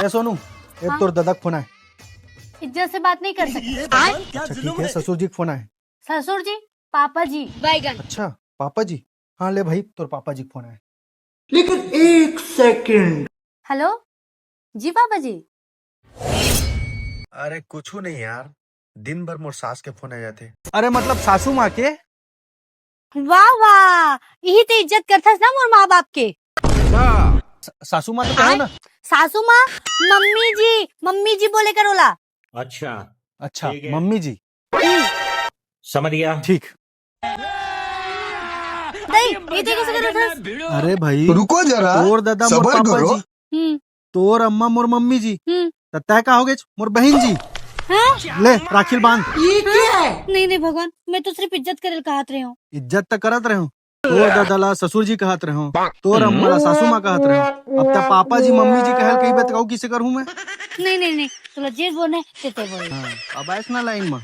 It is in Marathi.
ए सोनू, एक हाँ? तोर दादा फोन आए। इज्जत से बात नहीं कर सकते। अच्छा ठीक है, ससुर जी फोन आए। ससुर जी, पापा जी, बैगन। अच्छा पापा जी, हाँ ले भाई तोर पापा जी फोन आए। लेकिन एक सेकंड। हेलो जी पापा जी। अरे कुछ नहीं यार, दिन भर मोर सास के फोन आ जाते। अरे मतलब सासू माँ के? वाह वाह, यही तो इज्जत करता ना मोर माँ बाप के। सासू माँ तो कहो ना। सासू माँ, मम्मी जी बोले करोला। अच्छा अच्छा ठीक है। मम्मी जी, समझ गया। ठीक। नहीं, ये देखो कैसे करो था। अरे भाई रुको जरा, तोर दादा मोर सबर पापा करो। जी, तोर अम्मा मोर मम्मी जी, हम्म। तय का हो गए मोर बहन जी। हाँ? ले राखिल बांध। ये क्या है? नहीं नहीं भगवान, मैं तो सिर्फ इज्जत करे कहत रही हूँ। इज्जत तक करत रहे हो। तोर दादा ला ससुर जी कहत रहे हो, तोर अम्मा ला सासू माँ कहत रहे हो, अब तक पापा जी मम्मी जी कहल कही बात कहू किसे करूँ मैं? नहीं नहीं नहीं, तुला जे बोलने ते बोल। हाँ, अब आइस ना लाइन में।